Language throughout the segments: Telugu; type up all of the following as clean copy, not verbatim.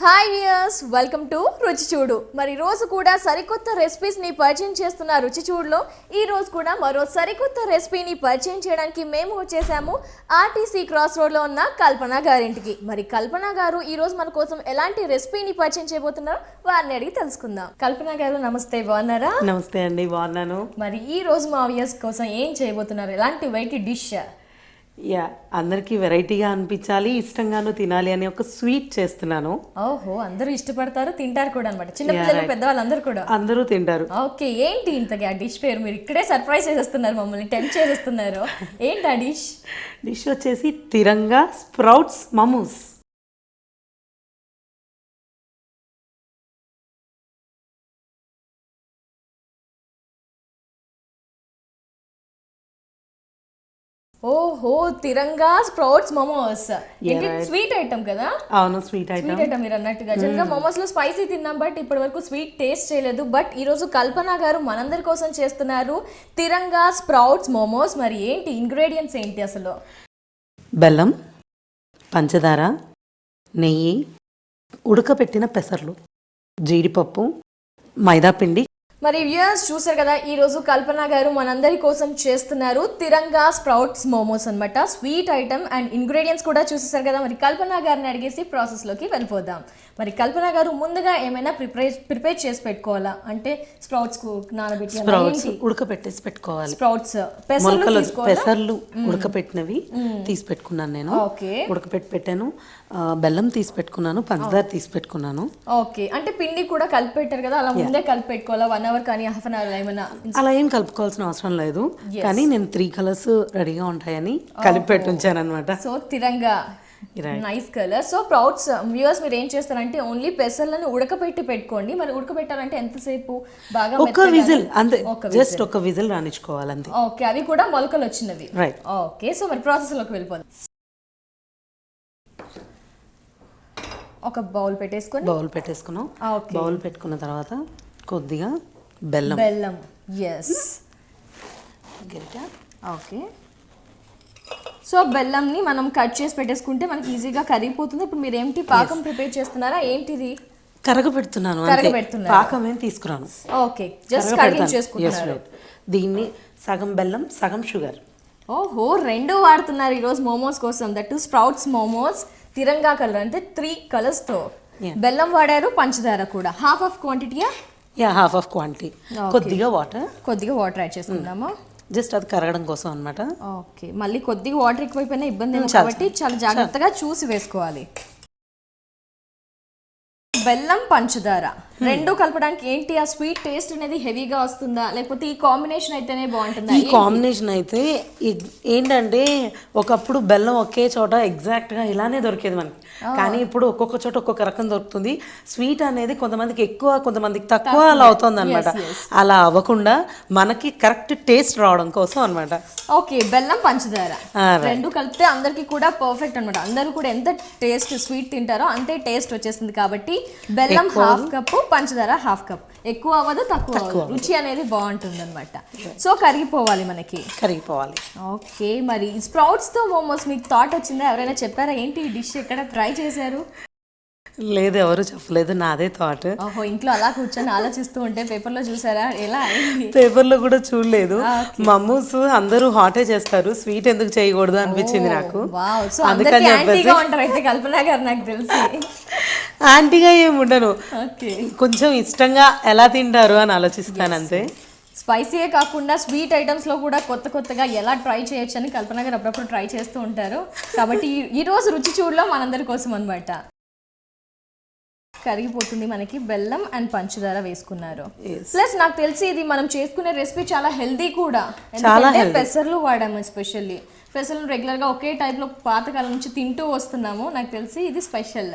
హాయ్ వ్యూయర్స్, వెల్కమ్ టు రుచి చూడు. మరి రోజు కూడా సరికొత్త రెసిపీస్ని పరిచయం చేస్తున్న రుచి చూడులో ఈ రోజు కూడా మరో సరికొత్త రెసిపీని పరిచయం చేయడానికి మేము వచ్చేసాము ఆర్టీసీ క్రాస్ రోడ్లో ఉన్న కల్పన గారింటికి. మరి కల్పన గారు ఈ రోజు మన కోసం ఎలాంటి రెసిపీని పరిచయం చేయబోతున్నారో వారిని అడిగి తెలుసుకుందాం. కల్పన గారు నమస్తే, బాగున్నారా? నమస్తే అండి, బాగున్నాను. మరి ఈ రోజు మా వ్యూయర్స్ కోసం ఏం చేయబోతున్నారు? ఎలాంటి వెరైటీ డిష్? అందరికీ వెరైటీగా అనిపించాలి, ఇష్టంగాను తినాలి అని ఒక స్వీట్ చేస్తున్నాను. ఓహో, అందరూ ఇష్టపడతారు, తింటారు కూడా అనమాట. చిన్నపిల్లలు, పెద్దవాళ్ళు అందరూ కూడా అందరూ తింటారు. ఓకే, ఏంటి ఇంతగా ఆ డిష్ పేరు? మీరు ఇక్కడే సర్ప్రైజ్ చేసేస్తున్నారు, మమ్మల్ని టెంప్ట్ చేసేస్తున్నారు. ఏంటి ఆ డిష్? డిష్ వచ్చేసి తిరంగా స్ప్రౌట్స్ మమూస్. ఓహో, తిరంగా స్ప్రౌట్స్ మోమోస్. స్వీట్ ఐటమ్ కదా? అవును, స్వీట్ ఐటమ్. మీరు అన్నట్టుగా జనరల్గా మోమోస్ లో స్పైసీ తిన్నాం, బట్ ఇప్పటి వరకు స్వీట్ టేస్ట్ చేయలేదు. బట్ ఈ రోజు కల్పన గారు మనందరి కోసం చేస్తున్నారు తిరంగా స్ప్రౌట్స్ మోమోస్. మరి ఏంటి ఇంగ్రీడియంట్స్ ఏంటి అసలు? బెల్లం, పంచదార, నెయ్యి, ఉడకపెట్టిన పెసర్లు, జీడిపప్పు, మైదాపిండి. మరి వ్యూయర్స్ చూసారు కదా, ఈ రోజు కల్పన గారు మనందరి కోసం చేస్తున్నారు తిరంగా స్ప్రౌట్స్ మోమోస్ అన్నమాట. స్వీట్ ఐటమ్ అండ్ ఇంగ్రీడియంట్స్ కూడా చూసేసారు కదా. మరి కల్పన గారిని అడిగేసి ప్రాసెస్ లోకి వెళ్ళిపోదాం. మరి కల్పన గారు ముందుగా ఏమైనా ప్రిపేర్ చేసి పెట్టుకోవాలా? అంటే స్ప్రౌట్స్ నానబెట్టి ఉడకపెట్టేసి పెట్టుకోవాలి. స్ప్రౌట్స్ పెసర్లు ఉడకపెట్టినవి తీసి పెట్టుకున్నాను నేను. ఉడకపెట్టి పెట్టాను. బెల్లం తీసి పెట్టుకున్నాను, పంచదార తీసి పెట్టుకున్నాను. ఓకే, అంటే పిండి కూడా కలిపి పెట్టారు కదా, అలా ముందే కలిపి పెట్టుకోవాలా? 1 hour కానీ హాఫ్ అన్ అవర్ ఏమైనా? అలా ఏం కలుపుకోవాల్సిన అవసరం లేదు, కానీ నేను 3 కలర్స్ రెడీగా ఉంటాయని కలిపి పెట్టుంచాను అనమాట. So Tiranga nice colour. So sprouts viewers మీరు ఏం చేస్తారంటే ఓన్లీ పెసర్లను ఉడకపెట్టి పెట్టుకోండి. మరి ఉడకబెట్టాలంటే ఎంతసేపు? బాగా ఒక విజిల్ అంతే, జస్ట్ ఒక విజిల్ రానిచ్చుకోవాలి అంతే. ఓకే, అవి కూడా మొలకలు వచ్చినవి. రైట్. ఓకే, సో మరి ప్రాసెస్ లోకి వెళ్ళిపోదాం. ఒక బౌల్ పెట్టేసుకున్నాం. బౌల్ పెట్టుకున్న తర్వాత కొద్దిగా బెల్లం. ఎస్. ఓకే, సో బెల్లంని మనం కట్ చేసి పెట్టేసుకుంటే మనకి ఈజీగా కరిగిపోతుంది. ఇప్పుడు మీరు ఏంటి పాకం ప్రిపేర్ చేస్తున్నారా? ఏంటిది? కరగబెడుతున్నాను. పాకం ఏం తీసుకురాను. Okay, just కరిగించేసుకుంటున్నారు. దీన్ని సగం బెల్లం సగం షుగర్. ఓహో, 2 వాడుతున్నారు ఈరోజు మోమోస్ కోసం. That sprouts momos Tiranga colour, అంటే 3 కలర్స్ తో. బెల్లం వాడారు, పంచదార కూడా. హాఫ్ ఆఫ్ క్వాంటిటీయా? Half of quantity. కొద్దిగా వాటర్ యాడ్ చేసుకుందామా? జస్ట్ అది కరగడం కోసం అన్నమాట. ఓకే, మళ్ళీ కొద్దిగా వాటర్ ఎక్కువైపోయినా ఇబ్బంది ఏమో కాబట్టి చాలా జాగ్రత్తగా చూసి వేసుకోవాలి. బెల్లం, పంచదార 2 కలపడానికి ఏంటి ఆ స్వీట్ టేస్ట్ అనేది హెవీగా వస్తుందా, లేకపోతే ఈ కాంబినేషన్ అయితేనే బాగుంటుందా? ఈ కాంబినేషన్ అయితే ఏంటంటే ఒకప్పుడు బెల్లం ఒకే చోట ఎగ్జాక్ట్ గా ఇలానే దొరికేది మనకి, కానీ ఇప్పుడు ఒక్కొక్క చోట ఒక్కొక్క రకం దొరుకుతుంది. స్వీట్ అనేది కొంతమందికి ఎక్కువ, కొంతమందికి తక్కువ అలా అవుతుంది అనమాట. అలా అవ్వకుండా మనకి కరెక్ట్ టేస్ట్ రావడం కోసం అనమాట. ఓకే, బెల్లం, పంచదార 2 కలిపితే అందరికి కూడా పర్ఫెక్ట్ అనమాట. అందరూ కూడా ఎంత టేస్ట్ స్వీట్ తింటారో అంతే టేస్ట్ వచ్చేస్తుంది. కాబట్టి బెల్లం హాఫ్ కప్పు, పంచదార హాఫ్ కప్. ఎక్కువ అవ్వదు, తక్కువ అవ్వదు, రుచి అనేది బాగుంటుంది అనమాట. సో కరిగిపోవాలి. ఓకే, మరి స్ప్రౌట్స్ తో మోమోస్ మీకు థాట్ వచ్చిందా? ఎవరైనా చెప్పారా? ఏంటి ఈ డిష్ ఎక్కడ ట్రై చేశారు? లేదు, ఎవరు చెప్పలేదు, నాదే థాట్. ఓహో, ఇంట్లో అలా కూర్చొని ఆలోచిస్తూ ఉంటే పేపర్లో చూసారా? ఎలా అయింది? పేపర్లో కూడా చూడలేదు. మమ్మూస్ అందరూ హాటే చేస్తారు, స్వీట్ ఎందుకు చేయకూడదు అనిపించింది నాకు. అందుకని యాంటీగా ఉంటారు అయితే కల్పన గారు, నాకు తెలిసి. యాంటీగా ఏమి ఉండను, కొంచెం ఇష్టంగా ఎలా తింటారు అని ఆలోచిస్తాను అంతే. స్పైసీయే కాకుండా స్వీట్ ఐటమ్స్లో కూడా కొత్తగా ఎలా ట్రై చేయొచ్చు అని కల్పన గారు అప్పుడప్పుడు ట్రై చేస్తూ ఉంటారు. కాబట్టి ఈ రోజు రుచి చూడలో మనందరి కోసం అనమాట. కరిగిపోతుంది మనకి. బెల్లం అండ్ పంచదార వేసుకున్నారు. ప్లస్ నాకు తెలిసి ఇది మనం చేసుకునే రెసిపీ చాలా హెల్దీ కూడా, ఎందుకంటే పెసర్లు వాడాము. ఎస్పెషల్లీ పెసర్లు రెగ్యులర్గా ఒకే టైప్లో పాతకాలం నుంచి తింటూ వస్తున్నాము. నాకు తెలిసి ఇది స్పెషల్.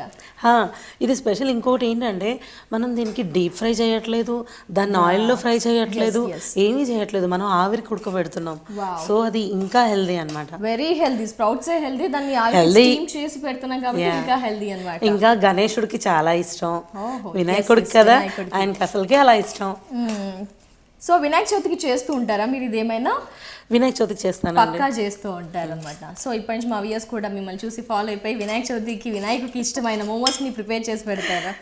ఇది స్పెషల్. ఇంకోటి ఏంటంటే మనం దీనికి డీప్ ఫ్రై చేయట్లేదు, దాన్ని ఆయిల్లో ఫ్రై చేయట్లేదు, ఏమీ చేయట్లేదు, మనం ఆవిరికి ఉడకబెడుతున్నాం. సో అది ఇంకా హెల్దీ అనమాట. Very healthy. స్ప్రౌట్స్ హెల్దీ, దాన్ని ఆవిరి చేసి పెడుతున్నాం కాబట్టి ఇంకా హెల్దీ అనమాట. ఇంకా గణేశుడికి చాలా ఇష్టం, వినాయకుడికి కదా, ఆయనకి అసలుకే అలా ఇష్టం. సో వినాయక చవితికి చేస్తూ ఉంటారా మీరు ఇదేమైనా? వినాయక చవితికి చేస్తాను, పక్కా చేస్తూ ఉంటారు అనమాట. సో ఇప్పటి నుంచి మా వ్యూయర్స్ కూడా మిమ్మల్ని చూసి ఫాలో అయిపోయి వినాయక చవితికి వినాయకుడికి ఇష్టమైన మోమోస్ని ప్రిపేర్ చేసి పెడతారా?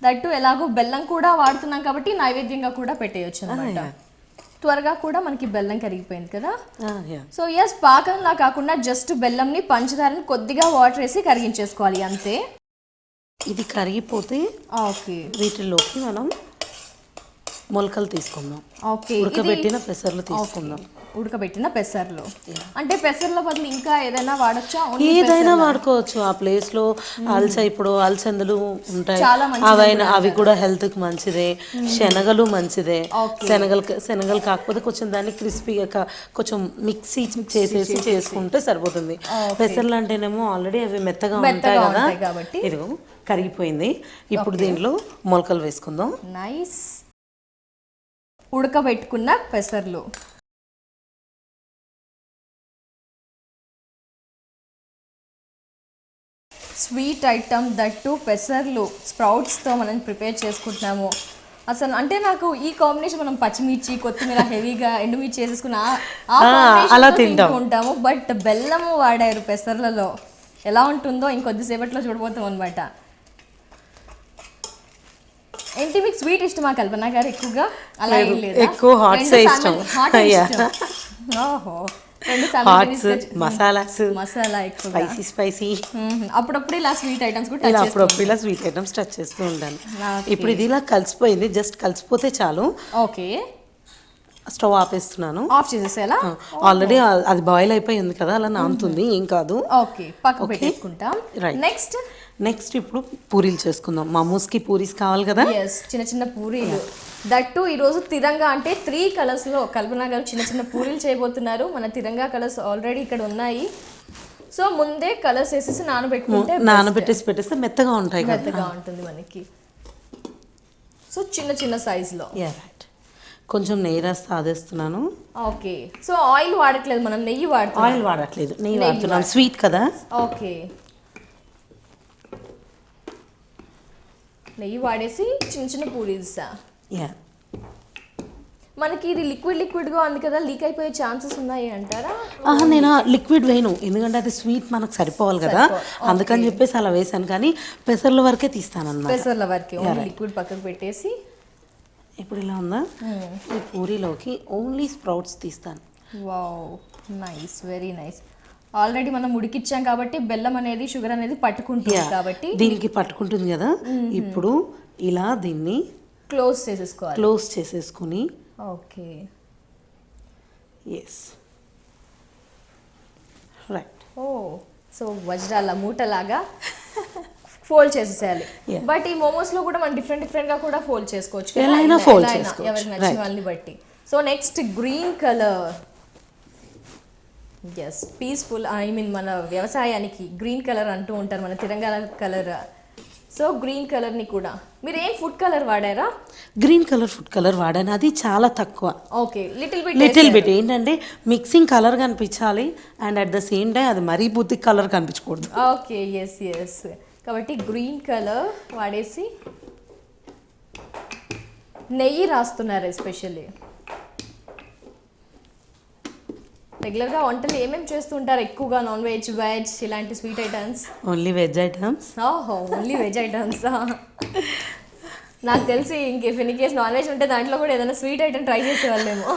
దట్టు ఎలాగో బెల్లం కూడా వాడుతున్నాం కాబట్టి నైవేద్యంగా కూడా పెట్టేయచ్చు అనమాట. త్వరగా కూడా మనకి బెల్లం కరిగిపోయింది కదా. సో ఎస్, పాకంలా కాకుండా జస్ట్ బెల్లంని పంచదారని కొద్దిగా వాటర్ వేసి కరిగించేసుకోవాలి అంతే. ఇది కరిగిపోతే ఓకే, వీటిలోకి మనం మొలకలు తీసుకుందాం. ఓకే, ఉడకబెట్టిన పెసర్లు తీసుకుందాం. ఉడకబెట్టిన పెసర్లు అంటే పెసర్ల బదులు ఇంకా ఏదైనా వాడచ్చా? ఏదైనా వాడుకోవచ్చు ఆ ప్లేస్ లో. ఇప్పుడు అలసందలు ఉంటాయి, అవి కూడా హెల్త్ కి మంచిదే. శనగలు మంచిదే. శనగలు కాకపోతే కొంచెం దాన్ని క్రిస్పీగా కొంచెం మిక్సీ చేసేసి చేసుకుంటే సరిపోతుంది. పెసర్లు అంటేనేమో ఆల్రెడీ అవి మెత్తగా ఉంటాయి కదా. ఇదిగో కరిగిపోయింది. ఇప్పుడు దీంట్లో మొలకలు వేసుకుందాం. నైస్. ఉడకబెట్టుకున్న పెసర్లు, స్వీట్ ఐటమ్ దట్టు పెసర్లు స్ప్రౌట్స్తో మనం ప్రిపేర్ చేసుకుంటున్నాము. అసలు అంటే నాకు ఈ కాంబినేషన్ మనం పచ్చిమిర్చి కొత్తిమీర హెవీగా ఎండుమిర్చి వేసేసుకున్న అలా తింటూ ఉంటాము. బట్ బెల్లము వాడారు పెసర్లలో, ఎలా ఉంటుందో ఇంకొద్దిసేపట్లో చూడబోతాం అనమాట. ఏంటి మీకు స్వీట్ ఇష్టమా కల్పన గారు? ఎక్కువగా అలా ఏం లేదు, ఎక్కువ హాట్స్ ఇష్టం. ఓహో, మసాలా ఎక్కువ స్పైసీ. అప్పుడప్పుడు ఇలా స్వీట్ ఐటమ్స్ కూడా టచ్ చేస్తూ ఉంటాను. ఇప్పుడు ఇది ఇలా కలిసిపోయింది, జస్ట్ కలిసిపోతే చాలు. ఓకే, స్టవ్ ఆపేస్తున్నాను. ఆఫ్ చేసేసేలా? ఆల్రెడీ అది బాయిల్ అయిపోయి ఉంది కదా, అలా నానుతుంది, ఏం కాదు. ఓకే, పక్కకు పెట్టేసుకుంటాం. నెక్స్ట్ ఇప్పుడు పూరీలు చేసుకుందాం. మమోస్కి పూరీస్ కావాలి కదా. చిన్న చిన్న పూరీలు, దట్టు ఈరోజు తిరంగా అంటే 3 కలర్స్ లో కల్పన గారు చిన్న చిన్న పూరీలు చేయబోతున్నారు. మన తిరంగా కలర్స్ ఆల్రెడీ ఇక్కడ ఉన్నాయి. సో ముందే కలర్స్ వేసేసి నానబెట్టేసి పెట్టేస్తే మెత్తగా ఉంటాయి, మెత్తగా ఉంటుంది మనకి. సో చిన్న చిన్న సైజులో. కొంచెం నెయ్యి రాసి సాదేస్తున్నాను. ఓకే, సో ఆయిల్ వాడట్లేదు మనం, నెయ్యి వాడుతున్నాం. ఆయిల్ వాడట్లేదు, నెయ్యి వాడుతున్నాం, స్వీట్ కదా. ఓకే, నెయ్యి వాడేసి చిన్న చిన్న పూరీస్. మనకి ఇది లిక్విడ్గా ఉంది కదా, లీక్ అయిపోయే ఛాన్సెస్ ఉన్నాయి అంటారా? నేను లిక్విడ్ వేయను, ఎందుకంటే అది స్వీట్ మనకు సరిపోవాలి కదా, అందుకని చెప్పేసి అలా వేసాను. కానీ పెసర్ల వరకే తీస్తాను అన్నమాట. పెసర్ల వరకే, లిక్విడ్ పక్కకు పెట్టేసి. ఇప్పుడు ఇలా ఉందా, ఈ పూరీలోకి ఓన్లీ స్ప్రౌట్స్ తీస్తాను. Wow, nice, very nice. Already మనం ఉడికిచ్చాం కాబట్టి బెల్లం అనేది షుగర్ అనేది పట్టుకుంటుంది కాబట్టి దీనికి పట్టుకుంటుంది కదా. ఇప్పుడు ఇలా దీన్ని క్లోజ్ చేసేసుకుని ఓకే, ఎస్, రైట్. సో వజ్రాల మూటలాగా ఫోల్డ్ చేసేసేయాలి. బట్ ఈ మోమోస్ లో కూడా మనం డిఫరెంట్ గా కూడా ఫోల్డ్ చేసుకోవచ్చు, ఎవరికి నచ్చిన వాళ్ళని బట్టి. So next green colour. Yes, peaceful. మన వ్యవసాయానికి గ్రీన్ కలర్ అంటూ ఉంటారు, మన తెలంగాణ కలర్. సో గ్రీన్ కలర్ని కూడా మీరు ఏం ఫుడ్ కలర్ వాడారా? గ్రీన్ కలర్ ఫుడ్ కలర్ వాడాను, అది చాలా తక్కువ. Okay, little bit. ఏంటంటే మిక్సింగ్ కలర్ కనిపించాలి and at the same time అది మరీ బుద్ధి కలర్ కనిపించకూడదు. Okay, yes. కాబట్టి గ్రీన్ కలర్ వాడేసి నెయ్యి రాస్తున్నారు. ఎస్పెషల్లీ రెగ్యులర్గా వంటలు ఏమేమి చేస్తుంటారు ఎక్కువగా? నాన్ వెజ్, వెజ్, ఇలాంటి sweet items? Only veg items. Only veg items. నాకు తెలిసి if any case non veg ఉంటే దాంట్లో కూడా ఏదైనా స్వీట్ ఐటమ్ ట్రై చేసేవాళ్ళేమో.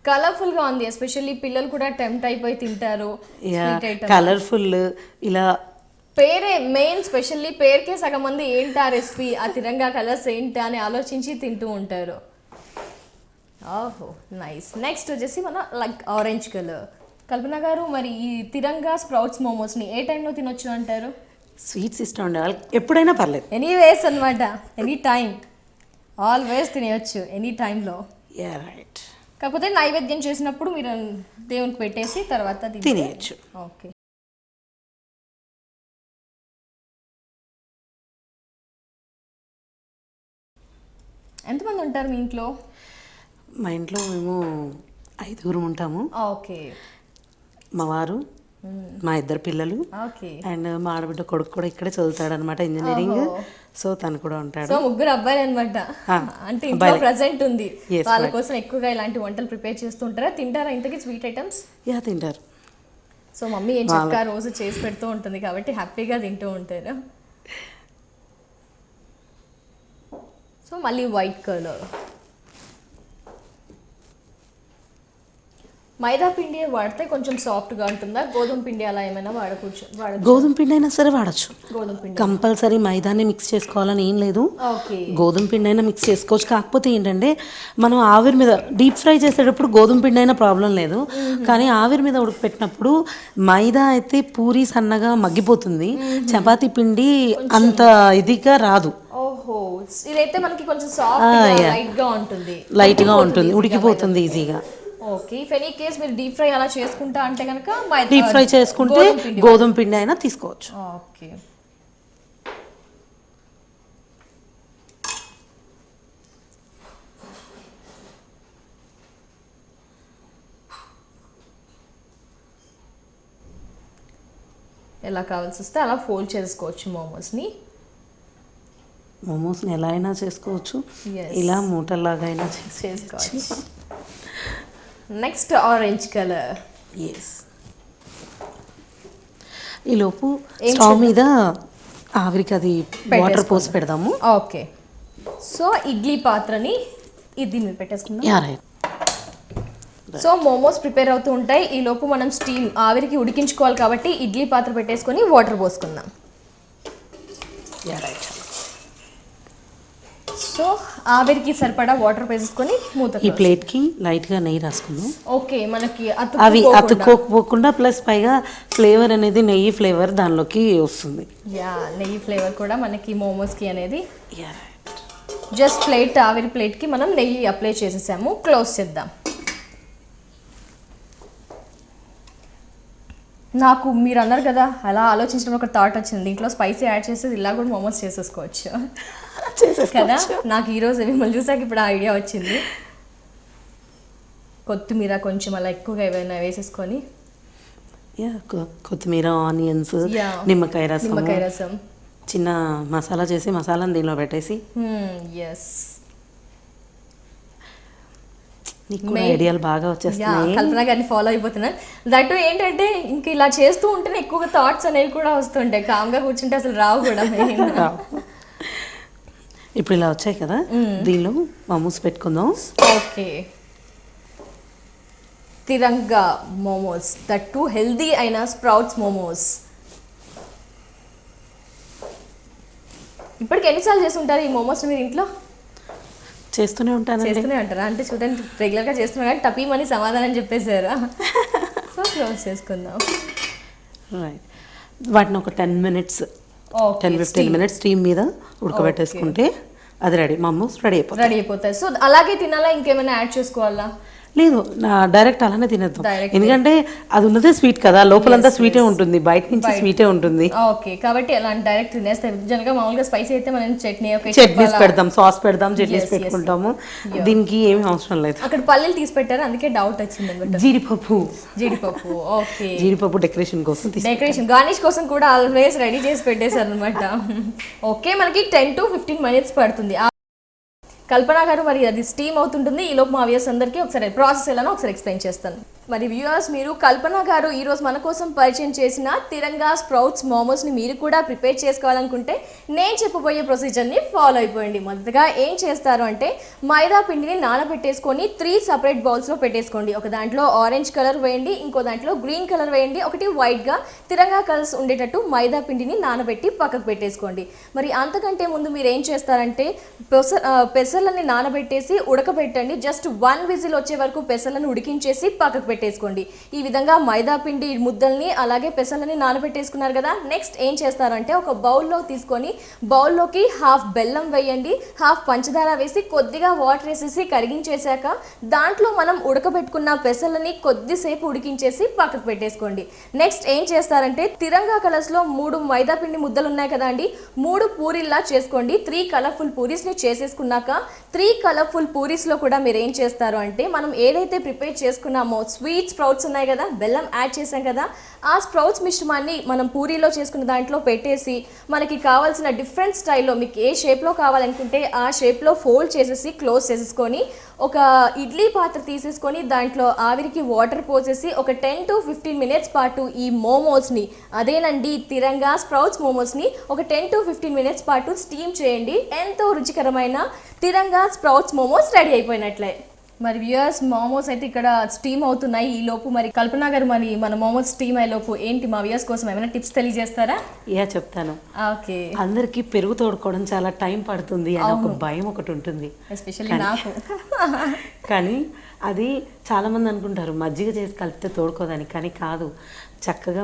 కలర్ఫుల్గా ఉంది, ఎస్పెషల్లీ పిల్లలు కూడా టెంప్ట్ అయిపోయి తింటారు. కలర్ఫుల్ ఇలా పేరే మెయిన్, స్పెషల్లీ పేరుకే సగం మంది ఏంటా రెసిపీ, ఆ తిరంగా కలర్స్ ఏంటా అని ఆలోచించి తింటూ ఉంటారు. ఓహో, నైస్. నెక్స్ట్ వచ్చేసి మన లైక్ ఆరెంజ్ కలర్. కల్పన గారు, మరి ఈ తిరంగా స్ప్రౌట్స్ మోమోస్ని ఏ టైంలో తినొచ్చు అంటారు? స్వీట్స్ ఇష్టం ఉండే వాళ్ళకి ఎప్పుడైనా పర్లేదు, ఎనీవేస్ అనమాట. ఎనీ టైం, ఆల్వేస్ తినేయచ్చు, ఎనీ టైంలో. రైట్. కాకపోతే నైవేద్యం చేసినప్పుడు మీరు దేవునికి పెట్టేసి తర్వాత తినేయచ్చు. ఓకే. ఎంతమంది ఉంటారు మీ ఇంట్లో? మా ఇంట్లో మేము 5 ఉంటాము. ఓకే. మా వారు, మా ఇద్దరు పిల్లలు ఓకే. అండ్ మా ఆడబిడ్డ కొడుకు కూడా ఇక్కడే చదువుతాడు అనమాట ఇంజనీరింగ్. సో తను కూడా ఉంటాడు. సో ముగ్గురు అబ్బాయిలు అనమాట. అంటే ఇంట్లో ప్రెజెంట్ ఉంది. వాళ్ళ కోసం ఎక్కువగా ఇలాంటి వంటలు ప్రిపేర్ చేస్తుంటారా? తింటారా ఇంతకీ స్వీట్ ఐటమ్స్? యా తింటారు. సో మమ్మీ ఏం చక్కగా రోజు చేసి పెడుతూ ఉంటుంది కాబట్టి హ్యాపీగా తింటూ ఉంటారు. సో మళ్ళీ వైట్ కలర్ మైదా పిండి వాడితే కొంచెం సాఫ్ట్గా ఉంటుందా? గోధుమ పిండి అలా ఏమైనా వాడకూడదు? గోధుమ పిండి అయినా సరే వాడచ్చు. గోధుమ పిండి కంపల్సరీ మైదాన్ని మిక్స్ చేసుకోవాలని ఏం లేదు. ఓకే. గోధుమ పిండి అయినా మిక్స్ చేసుకోవచ్చు. కాకపోతే ఏంటంటే మనం ఆవిరి మీద డీప్ ఫ్రై చేసేటప్పుడు గోధుమ పిండి అయినా ప్రాబ్లం లేదు. కానీ ఆవిరి మీద ఉడకపెట్టినప్పుడు మైదా అయితే పూరి సన్నగా మగ్గిపోతుంది, చపాతీ పిండి అంత ఇదిగా రాదు. ఓహో, ఇదైతే మనకి కొంచెం సాఫ్ట్ లైట్గా ఉంటుంది, ఉడికిపోతుంది ఈజీగా. ఓకే. ఇఫ్ ఎనీ కేస్ మీరు డీప్ ఫ్రై అలా చేసుకుంటా అంటే కనుక డీప్ ఫ్రై చేసుకుంటే గోధుమ పిండి అయినా తీసుకోవచ్చు. ఓకే. ఎలా కావాల్సి వస్తే అలా ఫోల్డ్ చేసుకోవచ్చు మోమోస్ని. మోమోస్ని ఎలా అయినా చేసుకోవచ్చు, ఇలా మూటల్లాగా అయినా చేసుకోవచ్చు. Next orange colour. ఎస్. ఈలోపు స్టవ్ మీద ఆవిరికి అది వాటర్ పోసి పెడదాము. ఓకే. సో ఇడ్లీ పాత్రని ఇది మీద పెట్టేసుకుందాం. సో మోమోస్ ప్రిపేర్ అవుతూ ఉంటాయి. ఈ లోపు మనం స్టీమ్ ఆవిరికి ఉడికించుకోవాలి కాబట్టి ఇడ్లీ పాత్ర పెట్టేసుకొని వాటర్ పోసుకుందాం. సో ఆవిరికి సరిపడా వాటర్ వేసుకొని మూత. ఈ ప్లేట్ కి లైట్ గా నెయ్యి రాసుకుందాం. ఓకే. మనకి అవి అతుక్కోకుండా ప్లస్ పైగా ఫ్లేవర్ అనేది నెయ్యి ఫ్లేవర్ దానిలోకి వస్తుంది. యా, నెయ్యి ఫ్లేవర్ కూడా మనకి మోమోస్ కి అనేది. జస్ట్ ప్లేట్ ఆవిరి ప్లేట్ కి మనం నెయ్యి అప్లై చేసేసాము. క్లోజ్ చేద్దాం. నాకు మీరు అన్నారు కదా అలా ఆలోచించడం ఒక థాట్ వచ్చింది. దీంట్లో స్పైసీ యాడ్ చేసేది ఇలా కూడా మోమోస్ చేసేసుకోవచ్చు కదా. నాకు ఈరోజు మిమ్మల్ని చూసాక ఇప్పుడు ఆ ఐడియా వచ్చింది. కొత్తిమీర కొంచెం అలా ఎక్కువగా ఏమైనా వేసేసుకొని, కొత్తిమీర, ఆనియన్స్, నిమ్మకాయ రసం, చిన్న మసాలా చేసి మసాలాని దీనిలో పెట్టేసి. ఎస్, ఐడియాలు బాగా వచ్చేస్తున్నాయి. కల్పన గారిని ఫాలో అయిపోతున్నాను. దట్టు ఏంటంటే ఇంక ఇలా చేస్తూ ఉంటేనే ఎక్కువగా థాట్స్ అనేవి కూడా వస్తుంటాయి. కామ్గా కూర్చుంటే అసలు రావు కూడా. ఇప్పుడు ఇలా వచ్చాయి కదా, దీనిలో మోమోస్ పెట్టుకుందాం. Okay. Tiranga momos, that healthy అయిన స్ప్రౌట్స్ మోమోస్. ఇప్పటికి ఎన్నిసార్లు చేస్తుంటారు ఈ మోమోస్ మీరు ఇంట్లో? చేస్తూనే ఉంటారా? అంటే చూడండి రెగ్యులర్గా చేస్తున్నా కానీ టపీమని సమాధానం చెప్పేశారా? సో క్లోజ్ చేసుకుందాం. వాటిని ఒక 10 minutes 10-15 minutes స్టీమ్ మీద ఉడకబెట్టేసుకుంటే అది రెడీ, మోమోస్ రెడీ అయిపోతాయి. సో అలాగే తినాలా, ఇంకేమైనా యాడ్ చేసుకోవాలా? లేదు, డైరెక్ట్ అలానే తినేద్దాం. ఎందుకంటే అది ఉన్నదే స్వీట్ కదా, లోపలంతా స్వీటే ఉంటుంది, బయట నుంచి స్వీటే ఉంటుంది. ఓకే, కాబట్టి అలా డైరెక్ట్ తినేస్తే జనరల్గా మామూలుగా స్పైసీ అయితే మనం చట్నీస్ పెడతాం, సాస్ పెడతాం, చట్నీస్ పెట్టుకుంటాము. దీనికి ఏమీ అవసరం లేదు. అక్కడ పల్లీలు తీసి పెట్టారు, అందుకే డౌట్ వచ్చింది. జీడిపప్పు. ఓకే. జీడిపప్పు డెకరేషన్ కోసం, గార్నిష్ కోసం కూడా ఆల్వేస్ రెడీ చేసి పెట్టేశారు అనమాట. ఓకే, మనకి 10 to 15 minutes పడుతుంది. కల్పన గారు, మరి అది స్టీమ్ అవుతుంటుంది. ఈ లోపు మా వ్యూయర్స్ అందరికీ ఒకసారి ప్రాసెస్ ఎలానో ఒకసారి ఎక్స్ప్లెయిన్ చేస్తాను. మరి వ్యూయర్స్, మీరు కల్పన గారు ఈరోజు మన కోసం పరిచయం చేసిన తిరంగా స్ప్రౌట్స్ మోమోస్ని మీరు కూడా ప్రిపేర్ చేసుకోవాలనుకుంటే నేను చెప్పబోయే ప్రొసీజర్ని ఫాలో అయిపోయింది. మొదటగా ఏం చేస్తారు అంటే మైదా పిండిని నానబెట్టేసుకొని 3 separate బౌల్స్లో పెట్టేసుకోండి. ఒక దాంట్లో ఆరెంజ్ కలర్ వేయండి, ఇంకో దాంట్లో గ్రీన్ కలర్ వేయండి, ఒకటి వైట్గా తిరంగా కలర్స్ ఉండేటట్టు మైదా పిండిని నానబెట్టి పక్కకు పెట్టేసుకోండి. మరి అంతకంటే ముందు మీరు ఏం చేస్తారంటే పెసర్లని నానబెట్టేసి ఉడకబెట్టండి. జస్ట్ 1 whistle వచ్చే వరకు పెసర్లను ఉడికించేసి పక్కకు పెట్టేసుకోండి. ఈ విధంగా మైదా పిండి ముద్దల్ని అలాగే పెసర్లని నానబెట్టేసుకున్నారు కదా. నెక్స్ట్ ఏం చేస్తారంటే ఒక బౌల్లో తీసుకొని బౌల్లోకి హాఫ్ బెల్లం వేయండి, హాఫ్ పంచదార వేసి కొద్దిగా వాటర్ వేసేసి కరిగించేశాక దాంట్లో మనం ఉడకబెట్టుకున్న పెసర్లని కొద్దిసేపు ఉడికించేసి పక్కకు పెట్టేసుకోండి. నెక్స్ట్ ఏం చేస్తారంటే తిరంగా కలర్స్లో 3 మైదా పిండి ముద్దలు ఉన్నాయి కదా అండి, 3 పూరీల్లా చేసుకోండి. 3 కలర్ఫుల్ పూరీస్ని చేసేసుకున్నాక 3 కలర్ఫుల్ పూరీస్లో కూడా మీరు ఏం చేస్తారు అంటే మనం ఏదైతే ప్రిపేర్ చేసుకున్నామో స్వీట్ స్ప్రౌట్స్ ఉన్నాయి కదా, బెల్లం యాడ్ చేసాం కదా, ఆ స్ప్రౌట్స్ మిశ్రమాన్ని మనం పూరీలో చేసుకున్న దాంట్లో పెట్టేసి మనకి కావాల్సిన డిఫరెంట్ స్టైల్లో మీకు ఏ షేప్లో కావాలనుకుంటే ఆ షేప్లో ఫోల్డ్ చేసేసి క్లోజ్ చేసేసుకొని ఒక ఇడ్లీ పాత్ర తీసేసుకొని దాంట్లో ఆవిరికి వాటర్ పోసేసి ఒక 10 to 15 minutes పాటు ఈ మోమోస్ని, అదేనండి తిరంగా స్ప్రౌట్స్ మోమోస్ని ఒక 10 to 15 minutes పాటు స్టీమ్ చేయండి. ఎంతో రుచికరమైన తిరంగా స్ప్రౌట్స్ మోమోస్ రెడీ అయిపోయినట్లే. మరి వ్యూయర్స్ మోమోస్ అయితే ఇక్కడ స్టీమ్ అవుతున్నాయి. ఈ లోపు మరి కల్పన గారు మరి మన మోమోస్ స్టీమ్ అయ్యే లోపు ఏంటి మా వ్యూయర్స్ కోసం ఏమైనా టిప్స్ తెలియజేస్తారా? చెప్తాను. ఓకే. అందరికి పెరుగు తోడుకోవడం చాలా టైం పడుతుంది అని ఒక భయం ఒకటి ఉంటుంది, ఎస్పెషల్లీ నాకు. కానీ అది చాలామంది అనుకుంటారు మజ్జిగ చేసి కలిపితే తోడుకోదని, కానీ కాదు. చక్కగా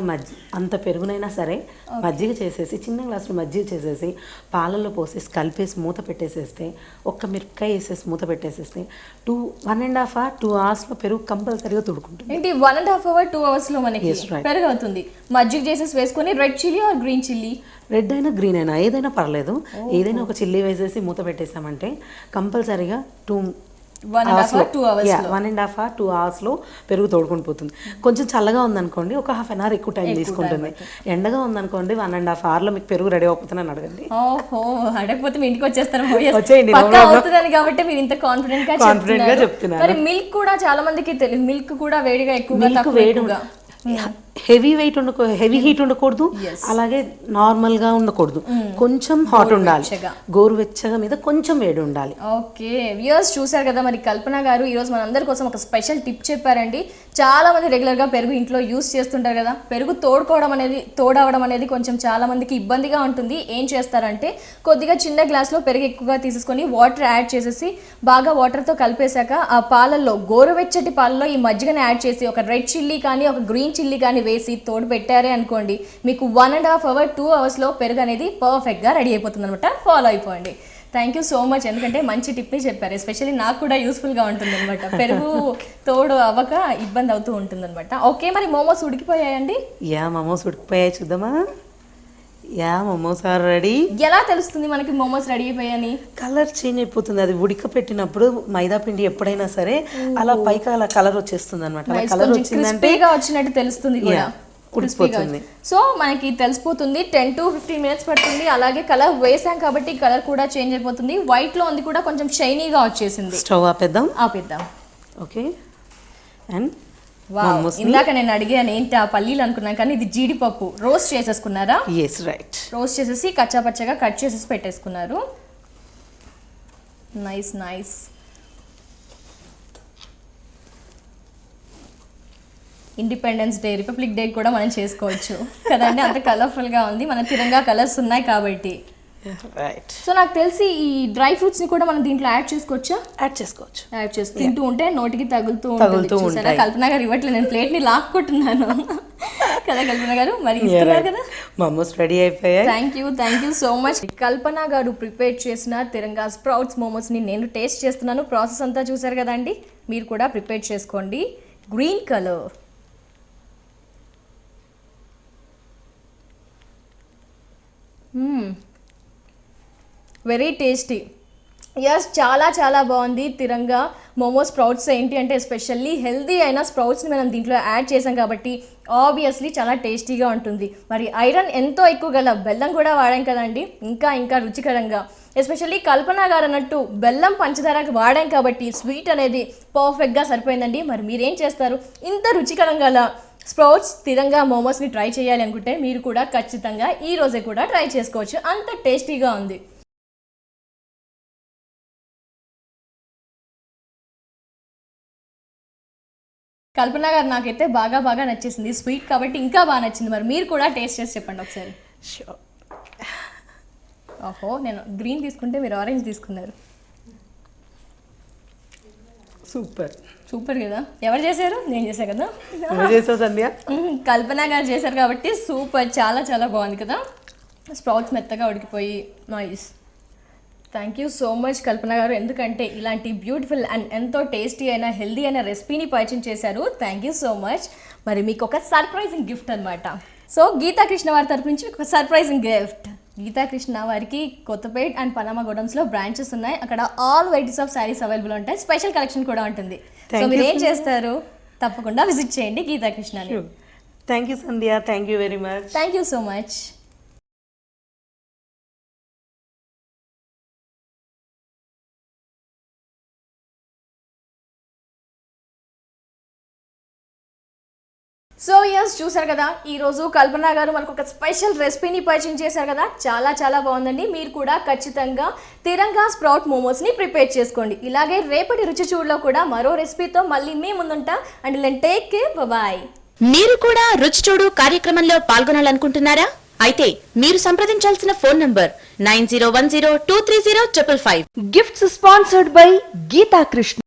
అంత పెరుగునైనా సరే మజ్జిగ చేసేసి చిన్న గ్లాసులో మజ్జిగ చేసేసి పాలల్లో పోసేసి కలిపేసి మూత పెట్టేసేస్తే, ఒక్క మిరపకాయ వేసేసి మూత పెట్టేసేస్తే 1.5 hour 2 hours పెరుగు కంపల్సరీగా తోడుకుంటుంది. ఏంటి 1.5 hour 2 hours మనకి పెరుగు అవుతుంది. మజ్జిగ చేసేసి వేసుకొని red chilli or green chilli, red అయినా గ్రీన్ అయినా ఏదైనా పర్లేదు, ఏదైనా ఒక చిల్లీ వేసేసి మూత పెట్టేసామంటే కంపల్సరీగా 1.5 hour 2 hours పెరుగు తోడుకొని పోతుంది. కొంచెం చల్లగా ఉందనుకోండి ఒక 1/2 hour ఎక్కువ టైం తీసుకుంటుంది. ఎండగా ఉందనుకోండి 1.5 hour మీకు పెరుగు రెడీ అయిపోతుందని అడగండి. ఓహో, అడగకపోతే మీ ఇంటికి వచ్చేస్తారు కాబట్టి మీరు ఇంత కాన్ఫిడెంట్ గా చెప్తున్నారు. మరి మిల్క్ కూడా చాలా మందికి తెలియదు, మిల్క్ కూడా వేడిగా ఎక్కువగా హెవీ హీట్ ఉండకూడదు, అలాగే నార్మల్ గా ఉండకూడదు, కొంచెం హాట్ ఉండాలి, గోరువెచ్చగా మీద కొంచెం వేడి ఉండాలి. ఓకే వ్యూయర్స్ చూసారు కదా, మరి కల్పన గారు ఈరోజు మనందరి కోసం ఒక స్పెషల్ టిప్ చెప్పారండి. చాలా మంది రెగ్యులర్ గా పెరుగు ఇంట్లో యూస్ చేస్తుంటారు కదా, పెరుగు తోడవడం అనేది కొంచెం చాలా మందికి ఇబ్బందిగా ఉంటుంది. ఏం చేస్తారంటే కొద్దిగా చిన్న గ్లాస్ లో పెరుగు ఎక్కువగా తీసేసుకొని వాటర్ యాడ్ చేసేసి బాగా వాటర్ తో కలిపేశాక ఆ పాలల్లో గోరువెచ్చటి పాలల్లో ఈ మజ్జిగని యాడ్ చేసి ఒక రెడ్ చిల్లీ కానీ ఒక గ్రీన్ చిల్లీ కానీ వేసి తోడు పెట్టారే అనుకోండి, మీకు 1.5 hour 2 hours పెరుగు అనేది పర్ఫెక్ట్గా రెడీ అయిపోతుంది అనమాట. ఫాలో అయిపోండి. థ్యాంక్ యూ సో మచ్, ఎందుకంటే మంచి టిప్ని చెప్పారు. ఎస్పెషల్లీ నాకు కూడా యూస్ఫుల్గా ఉంటుంది అనమాట. పెరుగు తోడు అవ్వక ఇబ్బంది అవుతూ ఉంటుంది అనమాట. ఓకే, మరి మోమోస్ ఉడికిపోయాయండి? మోమోస్ ఉడికిపోయాయి, చూద్దామా? Momos are ready. ఎలా తెలుస్తుంది మనకి మోమోస్ రెడీ అయిపోయాయని? కలర్ చేంజ్ అయిపోతుంది. అది ఉడకపెట్టినప్పుడు మైదా పిండి ఎప్పుడైనా సరే అలా పైకి అలా కలర్ వచ్చేస్తుంది అనమాట. కలర్ వచ్చిందంటే వచ్చినట్టు తెలుస్తుంది కూడా, ఉడికిపోతుంది. సో మనకి తెలిసిపోతుంది. 10 to 15 minutes పడుతుంది. అలాగే కలర్ వేసాం కాబట్టి కలర్ కూడా చేంజ్ అయిపోతుంది. వైట్ లో ఉంది కూడా కొంచెం షైనీగా వచ్చేసింది. స్టవ్ ఆపేద్దాం. ఓకే. అండ్ ఇందాక నేను అడిగాను ఏంటి ఆ పల్లీలు అనుకున్నాను, కానీ ఇది జీడిపప్పు రోస్ట్ చేసేసుకున్నారా? Yes, right. రోస్ట్ చేసేసి కచ్చాపచ్చగా కట్ చేసేసి పెట్టేసుకున్నారు. Nice. Independence Day, Republic Day కూడా మనం చేసుకోవచ్చు కదండి, అంత కలర్ఫుల్గా ఉంది. మన తిరంగా కలర్స్ ఉన్నాయి కాబట్టి. సో నాకు తెలిసి ఈ డ్రై ఫ్రూట్స్ ని కూడా మనం దీంట్లో యాడ్ చేసుకోవచ్చా? యాడ్ చేసుకోవచ్చు. తింటూ ఉంటే నోటికి తగులుతూ ఉంటుంది. కల్పన గారు ఇవ్వట్లేదు, నేను ప్లేట్ ని లాక్కుంటున్నాను కదా కల్పన గారు. మరి ఇస్తున్నారు కదా, మోమోస్ రెడీ అయిపోయాయి. Thank you so much. Kalpana garu prepare చేసిన తిరంగా స్ప్రౌట్స్ మోమోస్ ని నేను టేస్ట్ చేస్తున్నాను. ప్రాసెస్ అంతా చూసారు కదండి, మీరు కూడా ప్రిపేర్ చేసుకోండి. Green colour, very tasty. Yes, చాలా బాగుంది. తిరంగా మోమో స్ప్రౌట్స్ ఏంటి అంటే ఎస్పెషల్లీ హెల్దీ అయిన స్ప్రౌట్స్ని మనం దీంట్లో యాడ్ చేసాం కాబట్టి ఆబ్వియస్లీ చాలా టేస్టీగా ఉంటుంది. మరి ఐరన్ ఎంతో ఎక్కువ గల బెల్లం కూడా వాడాం కదండి, ఇంకా రుచికరంగా. ఎస్పెషల్లీ కల్పన గారు అన్నట్టు బెల్లం పంచదారకి వాడాం కాబట్టి స్వీట్ అనేది పర్ఫెక్ట్గా సరిపోయిందండి. మరి మీరేం చేస్తారు? ఇంత రుచికరంగా గల స్ప్రౌట్స్ తిరంగా మోమోస్ని ట్రై చేయాలి అనుకుంటే మీరు కూడా ఖచ్చితంగా ఈ రోజే కూడా ట్రై చేసుకోవచ్చు, అంత టేస్టీగా ఉంది. కల్పన గారు నాకైతే బాగా నచ్చేసింది. స్వీట్ కాబట్టి ఇంకా బాగా నచ్చింది. మరి మీరు కూడా టేస్ట్ చేసి చెప్పండి ఒకసారి. ఓహో, నేను గ్రీన్ తీసుకుంటే మీరు ఆరెంజ్ తీసుకున్నారు. సూపర్ కదా. ఎవరు చేశారు? నేను చేశాను కదా. కల్పన గారు చేశారు కాబట్టి సూపర్, చాలా బాగుంది కదా. స్ప్రౌట్స్ మెత్తగా ఉడికిపోయి nice. Thank you so much Kalpana garu, ఎందుకంటే ఇలాంటి బ్యూటిఫుల్ అండ్ ఎంతో టేస్టీ అయిన హెల్దీ అయిన రెసిపీని పరిచయం చేశారు. Thank you so much. మరి మీకు ఒక సర్ప్రైజింగ్ గిఫ్ట్ అనమాట. సో గీతాకృష్ణ వారి తరపు నుంచి ఒక సర్ప్రైజింగ్ గిఫ్ట్. గీతాకృష్ణ వారికి కొత్తపేట్ అండ్ పనామా గోడౌన్స్లో బ్రాంచెస్ ఉన్నాయి. అక్కడ all varieties of sarees available ఉంటాయి. స్పెషల్ కలెక్షన్ కూడా ఉంటుంది. సో మీరు ఏం చేస్తారు? తప్పకుండా విజిట్ చేయండి గీతాకృష్ణని. Thank you Sandhya, thank you very much. Thank you so much. So yes, చూసారు కదా ఈరోజు కల్పన గారు మనకు ఒక స్పెషల్ రెసిపీని పరిచయం చేశారు కదా, చాలా చాలా బాగుందండి. మీరు కూడా ఖచ్చితంగా తిరంగా స్ప్రౌట్ మోమోస్ని ప్రిపేర్ చేసుకోండి. ఇలాగే రేపటి రుచి చూడలో కూడా మరో రెసిపీతో మళ్ళీ మీ ముందుంటా. And take care, bye. మీరు కూడా రుచి చూడు కార్యక్రమంలో పాల్గొనాలనుకుంటున్నారా? అయితే మీరు సంప్రదించాల్సిన phone number 9010230555. Gifts sponsored by Geeta Krishna.